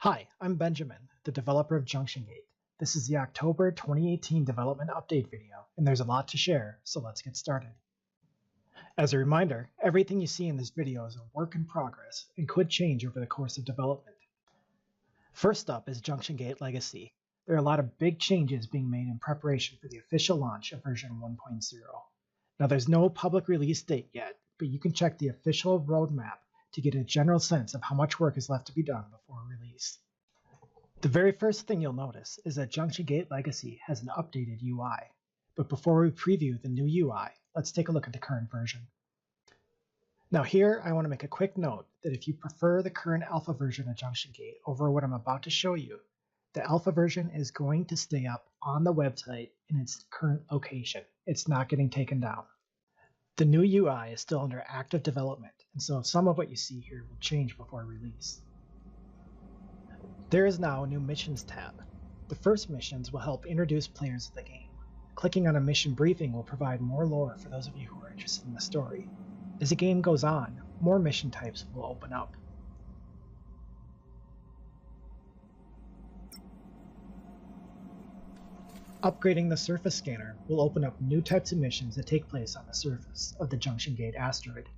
Hi, I'm Benjamin, the developer of Junction Gate. This is the October 2018 development update video, and there's a lot to share, so let's get started. As a reminder, everything you see in this video is a work in progress and could change over the course of development. First up is Junction Gate Legacy. There are a lot of big changes being made in preparation for the official launch of version 1.0. Now there's no public release date yet, but you can check the official roadmap to get a general sense of how much work is left to be done before release. The very first thing you'll notice is that Junction Gate Legacy has an updated UI. But before we preview the new UI, let's take a look at the current version. Now here, I want to make a quick note that if you prefer the current alpha version of Junction Gate over what I'm about to show you, the alpha version is going to stay up on the website in its current location. It's not getting taken down. The new UI is still under active development, and so some of what you see here will change before release. There is now a new Missions tab. The first missions will help introduce players to the game. Clicking on a mission briefing will provide more lore for those of you who are interested in the story. As the game goes on, more mission types will open up. Upgrading the surface scanner will open up new types of missions that take place on the surface of the Junction Gate asteroid.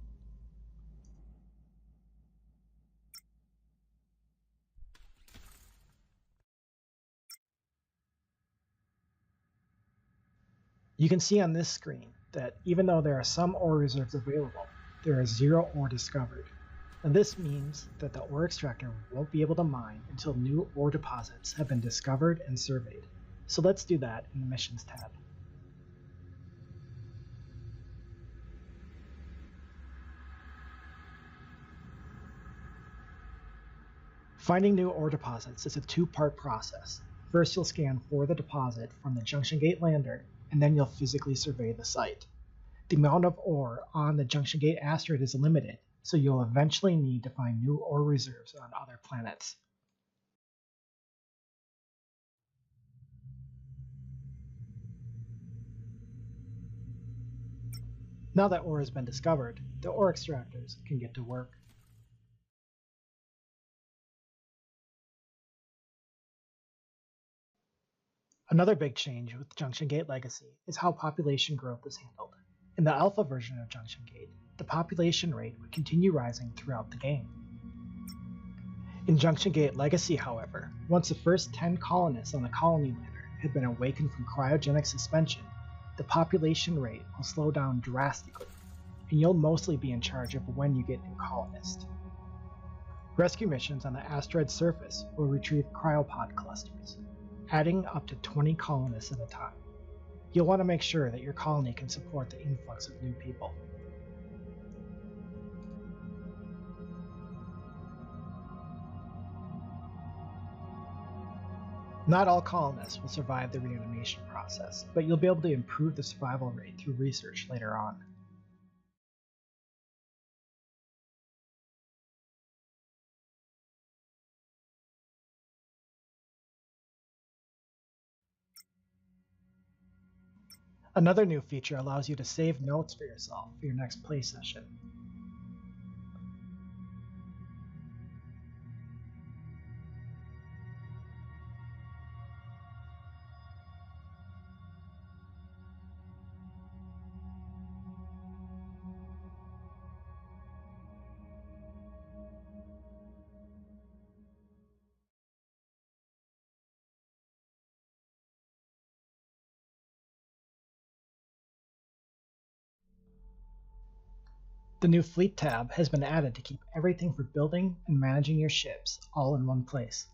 You can see on this screen that even though there are some ore reserves available, there are 0 ore discovered. And this means that the ore extractor won't be able to mine until new ore deposits have been discovered and surveyed. So let's do that in the Missions tab. Finding new ore deposits is a two-part process. First, you'll scan for the deposit from the Junction Gate lander, and then you'll physically survey the site. The amount of ore on the Junction Gate asteroid is limited, so you'll eventually need to find new ore reserves on other planets. Now that ore has been discovered, the ore extractors can get to work. Another big change with Junction Gate Legacy is how population growth is handled. In the alpha version of Junction Gate, the population rate would continue rising throughout the game. In Junction Gate Legacy, however, once the first 10 colonists on the colony lander have been awakened from cryogenic suspension, the population rate will slow down drastically, and you'll mostly be in charge of when you get new colonists. Rescue missions on the asteroid's surface will retrieve cryopod clusters, adding up to 20 colonists at a time. You'll want to make sure that your colony can support the influx of new people. Not all colonists will survive the reanimation process, but you'll be able to improve the survival rate through research later on. Another new feature allows you to save notes for yourself for your next play session. The new Fleet tab has been added to keep everything for building and managing your ships all in one place.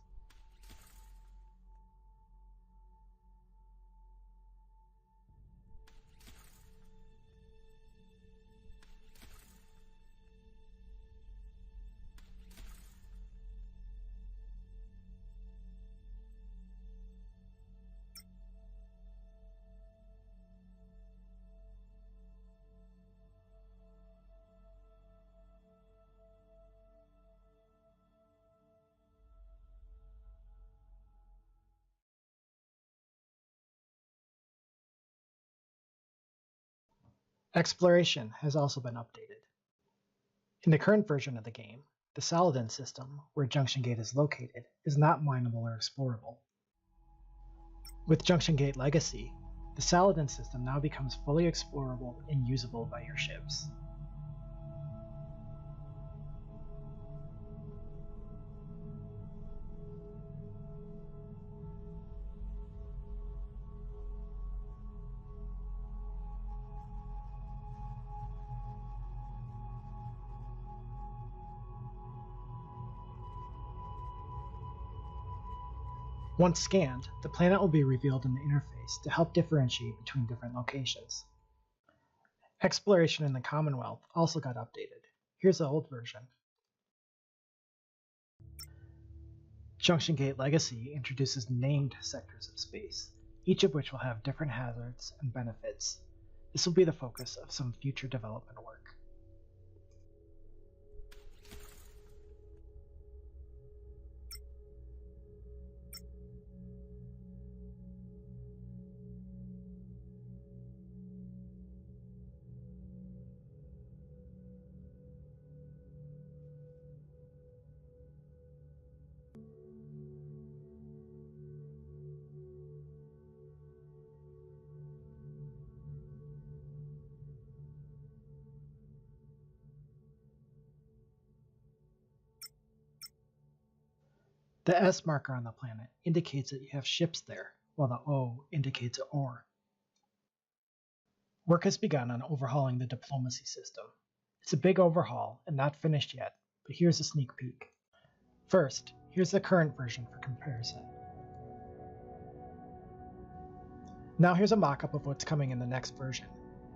Exploration has also been updated. In the current version of the game, the Saladin system, where Junction Gate is located, is not mineable or explorable. With Junction Gate Legacy, the Saladin system now becomes fully explorable and usable by your ships. Once scanned, the planet will be revealed in the interface to help differentiate between different locations. Exploration in the Commonwealth also got updated. Here's the old version. Junction Gate Legacy introduces named sectors of space, each of which will have different hazards and benefits. This will be the focus of some future development work. The S marker on the planet indicates that you have ships there, while the O indicates ore. Work has begun on overhauling the diplomacy system. It's a big overhaul and not finished yet, but here's a sneak peek. First, here's the current version for comparison. Now here's a mock-up of what's coming in the next version.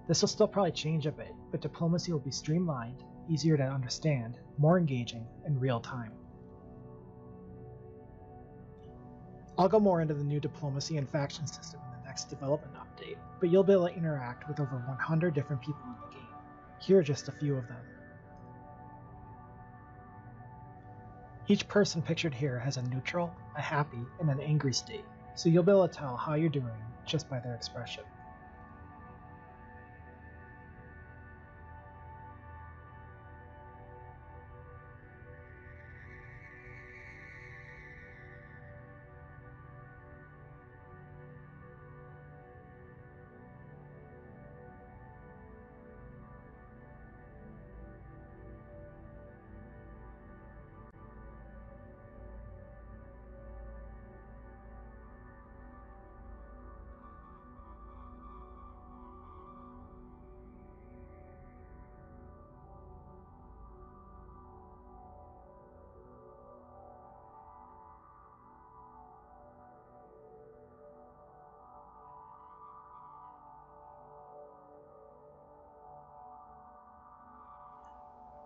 This will still probably change a bit, but diplomacy will be streamlined, easier to understand, more engaging, and real time. I'll go more into the new diplomacy and faction system in the next development update, but you'll be able to interact with over 100 different people in the game. Here are just a few of them. Each person pictured here has a neutral, a happy, and an angry state, so you'll be able to tell how you're doing just by their expression.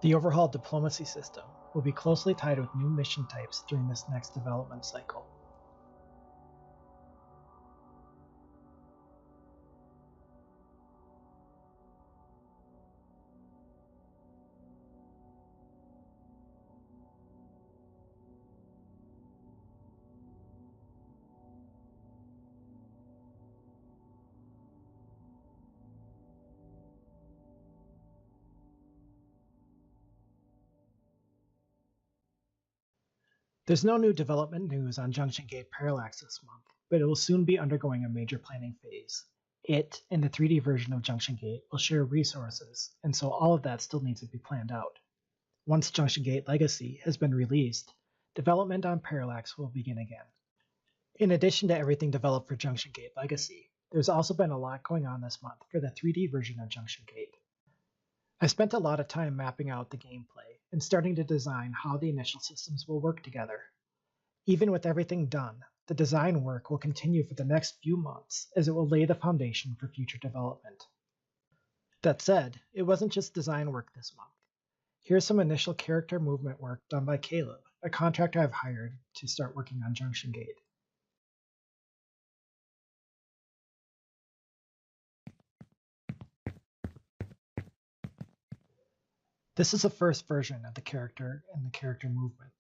The overhauled diplomacy system will be closely tied with new mission types during this next development cycle. There's no new development news on Junction Gate Parallax this month, but it will soon be undergoing a major planning phase. It and the 3D version of Junction Gate will share resources, and so all of that still needs to be planned out. Once Junction Gate Legacy has been released, development on Parallax will begin again. In addition to everything developed for Junction Gate Legacy, there's also been a lot going on this month for the 3D version of Junction Gate. I spent a lot of time mapping out the gameplay and starting to design how the initial systems will work together. Even with everything done, the design work will continue for the next few months as it will lay the foundation for future development. That said, it wasn't just design work this month. Here's some initial character movement work done by Caleb, a contractor I've hired to start working on Junction Gate. This is the first version of the character and the character movement.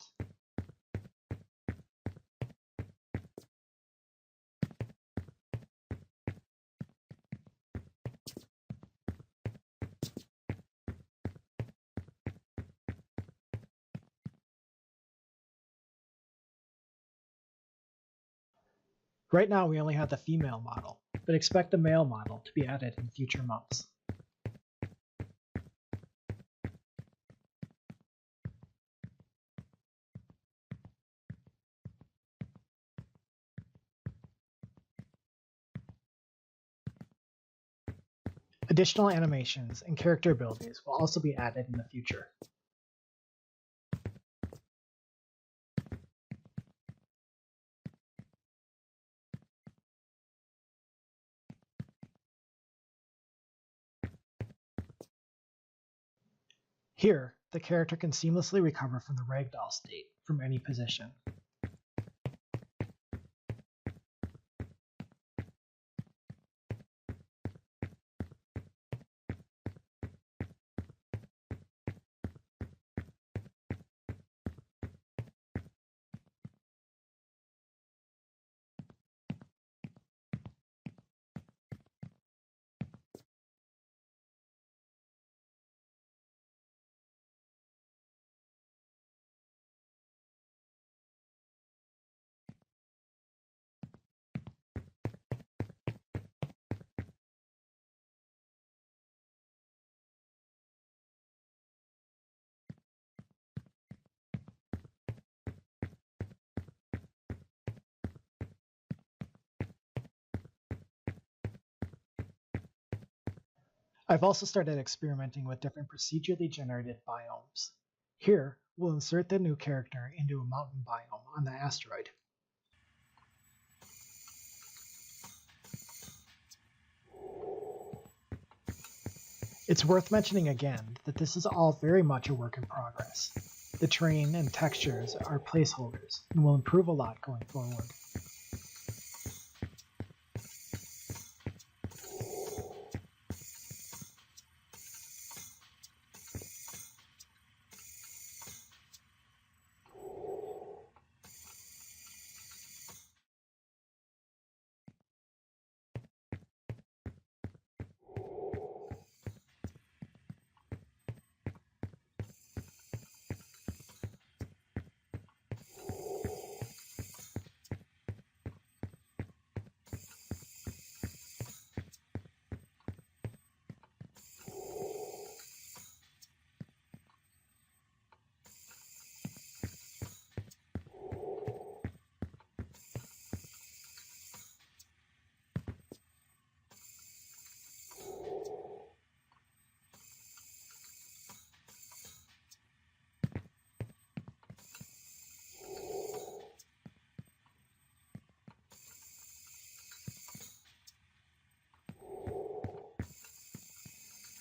Right now we only have the female model, but expect the male model to be added in future months. Additional animations and character abilities will also be added in the future. Here, the character can seamlessly recover from the ragdoll state from any position. I've also started experimenting with different procedurally generated biomes. Here, we'll insert the new character into a mountain biome on the asteroid. It's worth mentioning again that this is all very much a work in progress. The terrain and textures are placeholders and will improve a lot going forward.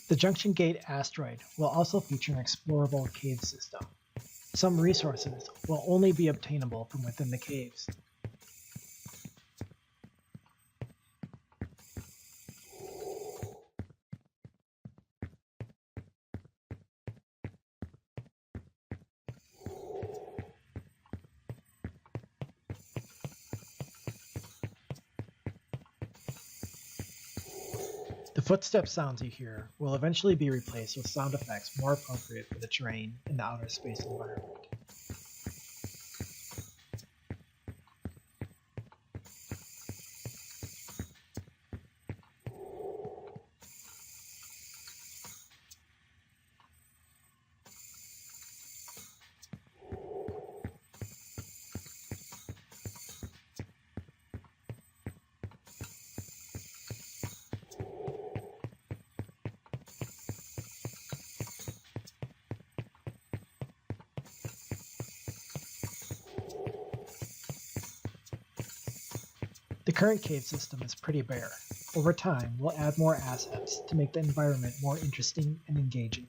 The Junction Gate asteroid will also feature an explorable cave system. Some resources will only be obtainable from within the caves. The footstep sounds you hear will eventually be replaced with sound effects more appropriate for the terrain in the outer space environment. The current cave system is pretty bare. Over time, we'll add more assets to make the environment more interesting and engaging.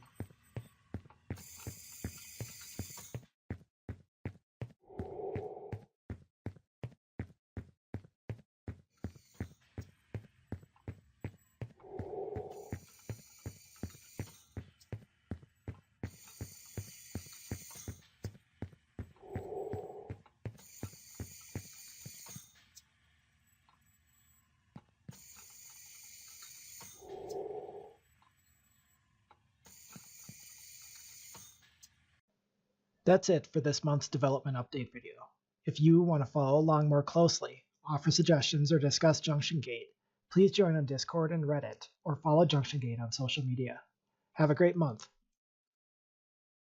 That's it for this month's development update video. If you want to follow along more closely, offer suggestions, or discuss Junction Gate, please join on Discord and Reddit, or follow Junction Gate on social media. Have a great month.